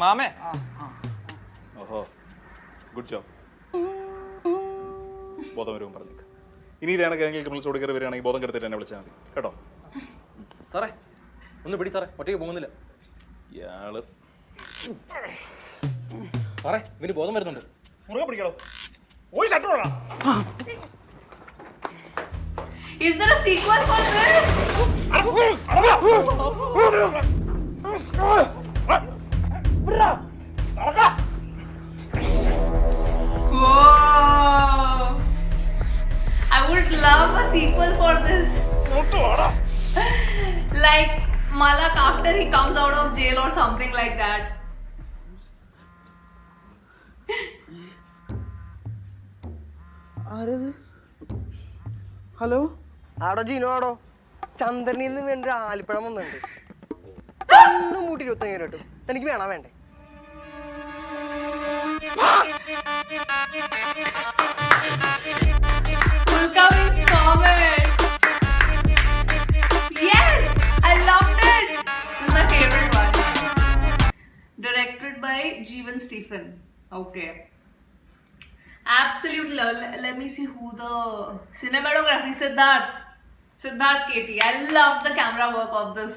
മാമേ. ഓഹോ ഗുഡ് ജോബ്. ബോധം വരുമ്പോൾ പറഞ്ഞേക്ക്. ഇനി ഇതാണ് ഗാംഗിൽ ക്രിമിനൽസോട് കയറി വരികയാണെങ്കിൽ ബോധം കെടുത്തിട്ട് എന്നെ വിളിച്ചാൽ മതി കേട്ടോ. സാറേ ഒന്ന് പിടി സാറേ. ഒറ്റയ്ക്ക് പോകുന്നില്ല. ഇയാള് സാറേ ഇവന് ബോധം വരുന്നുണ്ട്. മുറുകെ പിടിക്കണോ? ഓയ് ഷട്ടോടാ. Is there a sequel for this? Whoa! I would love a sequel for this. Like Malak after he comes out of jail or something like that. ആരത്? ഹലോ ആടോ ജിനോ ആടോ. ചന്ദ്രനിൽ നിന്ന് വേണ്ട ആലിപ്പഴം വന്നിട്ടുണ്ട്. കണ്ണും കൂട്ടി 25 കിട്ടും. എനിക്ക് വേണോ വേണ്ടേ? Fulcum's comment. Yes, I loved it. This is my favorite one. Directed by Jeevan Stephen. Okay. Absolutely. Let me see who the cinematography. Siddharth KT. I love the camera work of this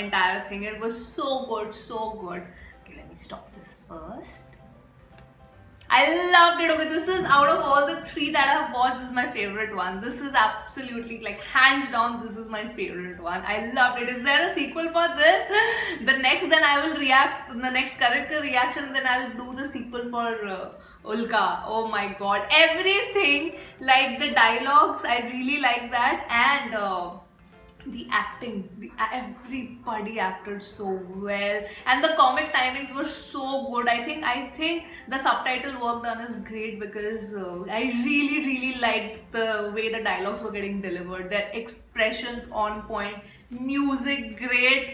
entire thing. It was so good, so good. Okay, let me stop this first. I loved it. Okay, this is out of all the 3 that I have watched, this is my favorite one. This is absolutely like hands down. This is my favorite one. I loved it. Is there a sequel for this? The next, then I will react. The next correct reaction, then I'll do the sequel for Ulka. Oh my god, everything like the dialogues, I really like that, and the acting, everybody acted so well, and the comic timings were so good. I think the subtitle work done is great because I really liked the way the dialogues were getting delivered, their expressions on point, music great,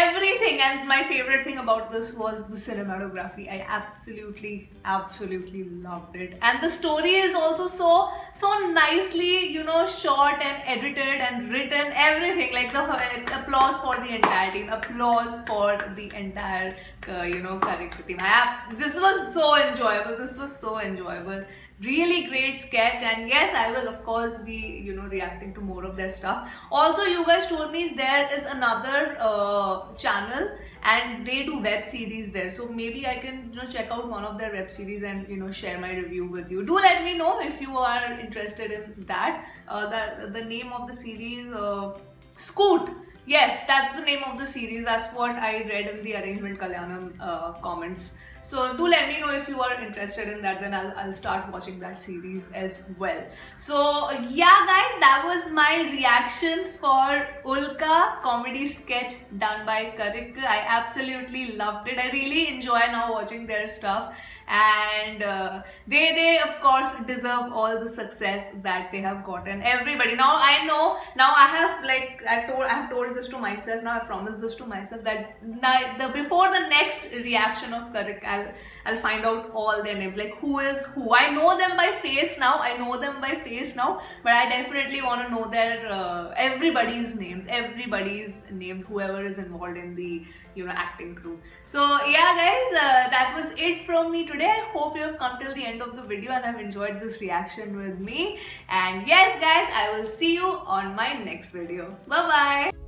everything. And my favorite thing about this was the cinematography. I absolutely loved it, and the story is also so nicely, you know, shot and edited and written, everything. Like the applause for the entire team, applause for the entire character team. This was so enjoyable. Really great sketch, and yes, I will of course be reacting to more of their stuff. Also, you guys told me there is another channel and they do web series there, so maybe I can check out one of their web series and share my review with you. Do let me know if you are interested in that. The name of the series, Scoot. Yes, that's the name of the series. That's what I read in the Arrangement Kalyanam comments. So do let me know if you are interested in that. Then I'll start watching that series as well. So yeah, guys, that was my reaction for Ulka comedy sketch done by Karik. I absolutely loved it. I really enjoy now watching their stuff. And they of course deserve all the success that they have gotten. Everybody, now I know, now I have told this to myself, now I promised this to myself that before the next reaction of Karik, I'll find out all their names, like who is who. I know them by face now, but I definitely want to know their everybody's names, whoever is involved in the acting crew. So yeah, guys, that was it from me today. I hope you have come till the end of the video and have enjoyed this reaction with me. And yes, guys, I will see you on my next video. Bye bye.